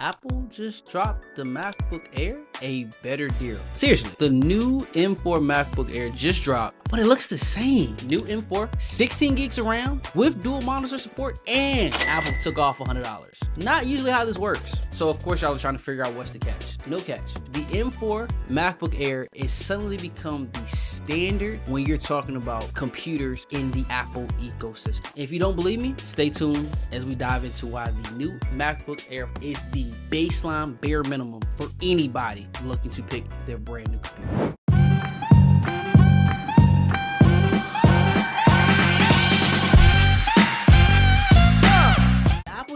Apple just dropped the MacBook Air a better deal. Seriously, the new M4 MacBook Air just dropped, but it looks the same. New M4, 16 gigs of RAM with dual monitor support, and Apple took off $100. Not usually how this works. So of course y'all was trying to figure out what's the catch. No catch. The M4 MacBook Air is suddenly become the standard when you're talking about computers in the Apple ecosystem. If you don't believe me, stay tuned as we dive into why the new MacBook Air is the baseline bare minimum for anybody looking to pick their brand new computer.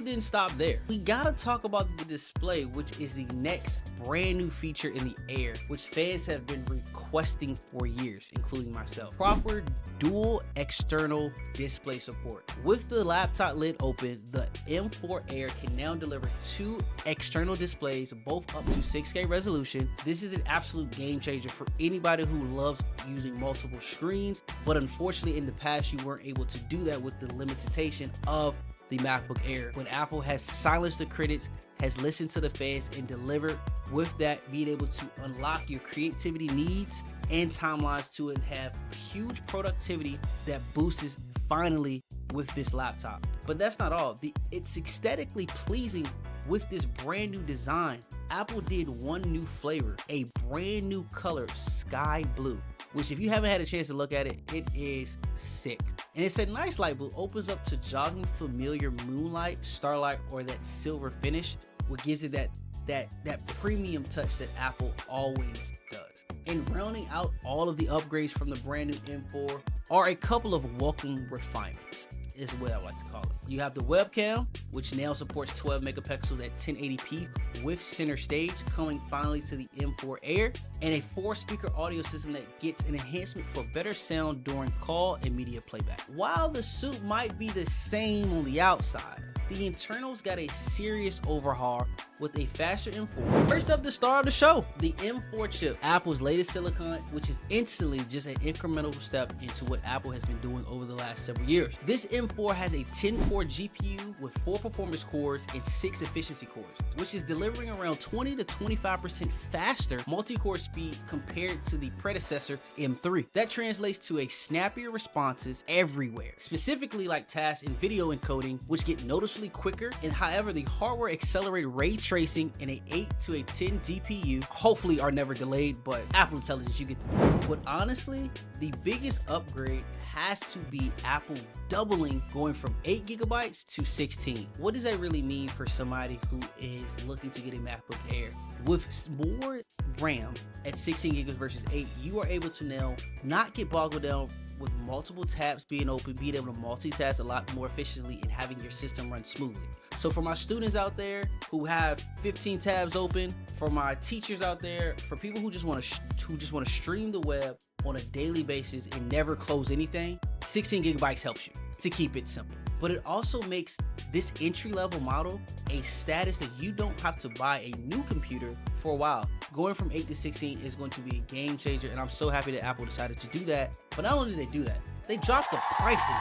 Didn't stop there. We gotta talk about the display, which is the next brand new feature in the Air, which fans have been requesting for years, including myself. Proper dual external display support. With the laptop lid open, the M4 Air can now deliver two external displays, both up to 6K resolution. This is an absolute game changer for anybody who loves using multiple screens, but unfortunately in the past you weren't able to do that with the limitation of the MacBook Air. When Apple has silenced the critics, has listened to the fans, and delivered with that, being able to unlock your creativity needs and timelines to and have huge productivity that boosts finally with this laptop. But that's not all. It's aesthetically pleasing with this brand new design. Apple did one new flavor, a brand new color, sky blue, which if you haven't had a chance to look at it, it is sick. And it's a nice light blue, opens up to jogging familiar moonlight, starlight, or that silver finish, what gives it that premium touch that Apple always does. And rounding out all of the upgrades from the brand new M4 are a couple of welcome refinements, is what I like to call it. You have the webcam, which now supports 12 megapixels at 1080p with center stage, coming finally to the M4 Air, and a 4-speaker audio system that gets an enhancement for better sound during call and media playback. While the suit might be the same on the outside, the internals got a serious overhaul with a faster M4. First up, the star of the show, the M4 chip, Apple's latest silicon, which is instantly just an incremental step into what Apple has been doing over the last several years. This M4 has a 10-core GPU with 4 performance cores and 6 efficiency cores, which is delivering around 20 to 25% faster multi-core speeds compared to the predecessor M3. That translates to a snappier responses everywhere, specifically like tasks in video encoding, which get noticeably quicker. And however, the hardware accelerated ray tracing and a 8 to a 10 GPU hopefully are never delayed, but Apple Intelligence, you get the point. But honestly, the biggest upgrade has to be Apple doubling, going from 8 gigabytes to 16. What does that really mean for somebody who is looking to get a MacBook Air? With more RAM at 16 gigabytes versus 8, you are able to now not get boggled down with multiple tabs being open, being able to multitask a lot more efficiently, and having your system run smoothly. So for my students out there who have 15 tabs open, for my teachers out there, for people who just want to stream the web on a daily basis and never close anything, 16 gigabytes helps you to keep it simple. But it also makes this entry-level model a status that you don't have to buy a new computer for a while. Going from 8 to 16 is going to be a game changer, and I'm so happy that Apple decided to do that. But not only did they do that, they dropped the pricing.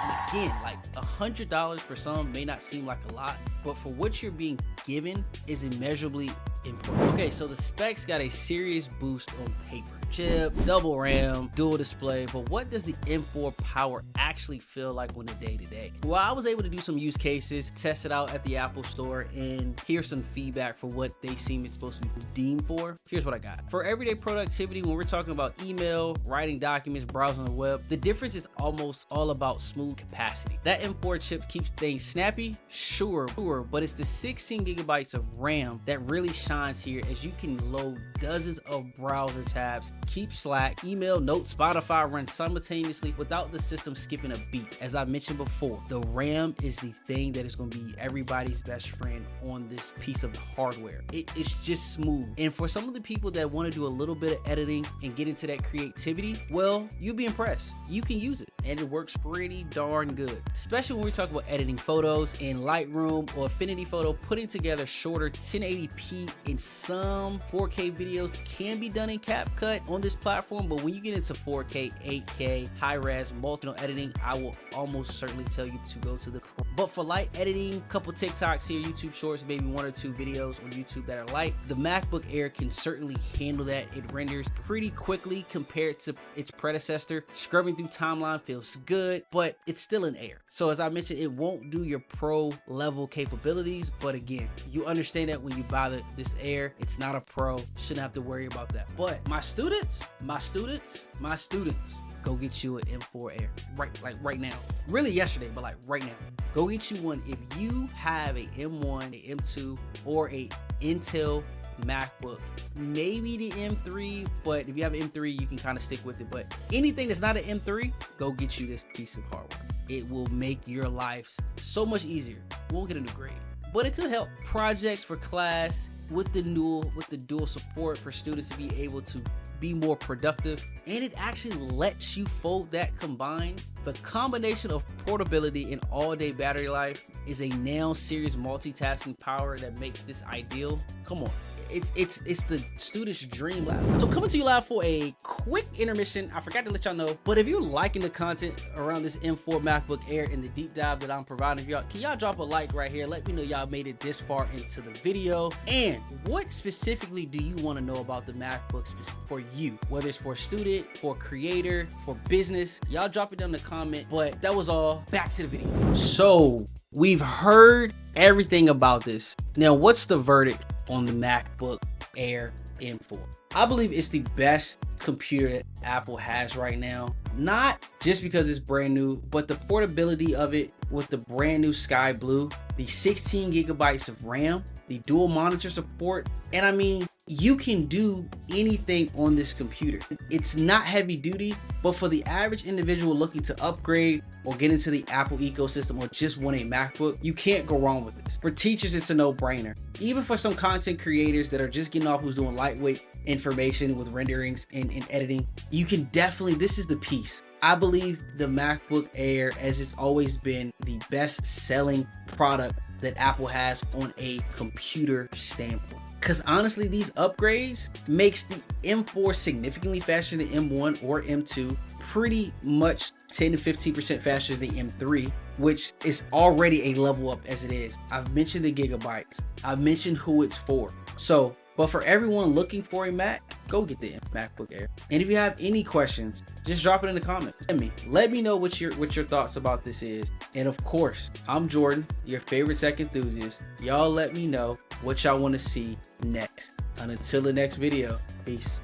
And again, like $100 for some may not seem like a lot, but for what you're being given is immeasurably important. Okay, so the specs got a serious boost on paper. Chip, double RAM, dual display, but what does the M4 power actually feel like on the day-to-day? Well, I was able to do some use cases, test it out at the Apple store, and hear some feedback for what they seem it's supposed to be deemed for. Here's what I got. For everyday productivity, when we're talking about email, writing documents, browsing the web, the difference is almost all about smooth capacity. That M4 chip keeps things snappy, sure, but it's the 16 gigabytes of RAM that really shines here, as you can load dozens of browser tabs, keep Slack, email, notes, Spotify run simultaneously without the system skipping a beat. As I mentioned before, the RAM is the thing that is going to be everybody's best friend on this piece of hardware. It is just smooth. And for some of the people that want to do a little bit of editing and get into that creativity, well, you'll be impressed. You can use it, and it works pretty darn good. Especially when we talk about editing photos in Lightroom or Affinity Photo, putting together shorter 1080p and some 4K videos can be done in CapCut. on this platform, but when you get into 4K, 8K, high-res, multi-node editing, I will almost certainly tell you to go to the Pro. But for light editing, couple TikToks here, YouTube shorts, maybe 1 or 2 videos on YouTube that are light, the MacBook Air can certainly handle that. It renders pretty quickly compared to its predecessor. Scrubbing through timeline feels good, but it's still an Air. So as I mentioned, it won't do your pro level capabilities, but again, you understand that when you buy this Air, it's not a pro, shouldn't have to worry about that. But my students, go get you an M4 Air right now. Really yesterday, but like right now. Go get you one if you have a M1, a M2, or a Intel MacBook. Maybe the M3, but if you have an M3, you can kind of stick with it. But anything that's not an M3, go get you this piece of hardware. It will make your life so much easier. Won't get a new grade, but it could help. Projects for class with the dual support for students to be able to be more productive, and it actually lets you fold that combined. The combination of portability and all-day battery life is a now serious multitasking power that makes this ideal. Come on. It's the student's dream laptop. So coming to you live for a quick intermission. I forgot to let y'all know, but if you're liking the content around this M4 MacBook Air and the deep dive that I'm providing for y'all, can y'all drop a like right here? Let me know y'all made it this far into the video. And what specifically do you want to know about the MacBook for you? Whether it's for a student, for a creator, for business, y'all drop it down in the comment. But that was all. Back to the video. So we've heard everything about this. Now, what's the verdict on the MacBook Air M4? I believe it's the best computer that Apple has right now. Not just because it's brand new, but the portability of it with the brand new sky blue, the 16 gigabytes of RAM, the dual monitor support, and I mean, you can do anything on this computer. It's not heavy duty, but for the average individual looking to upgrade or get into the Apple ecosystem or just want a MacBook, you can't go wrong with this. For teachers, it's a no-brainer. Even for some content creators that are just getting off, who's doing lightweight information with renderings and editing, you can definitely, this is the piece. I believe the MacBook Air, as it's always been, the best selling product that Apple has on a computer standpoint. Because honestly, these upgrades makes the M4 significantly faster than M1 or M2, pretty much 10 to 15% faster than the M3, which is already a level up as it is. I've mentioned the gigabytes. I've mentioned who it's for. So, but for everyone looking for a Mac, go get the MacBook Air. And if you have any questions, just drop it in the comments. Let me know what your thoughts about this is. And of course, I'm Jordan, your favorite tech enthusiast. Y'all let me know what y'all want to see next. And until the next video, peace.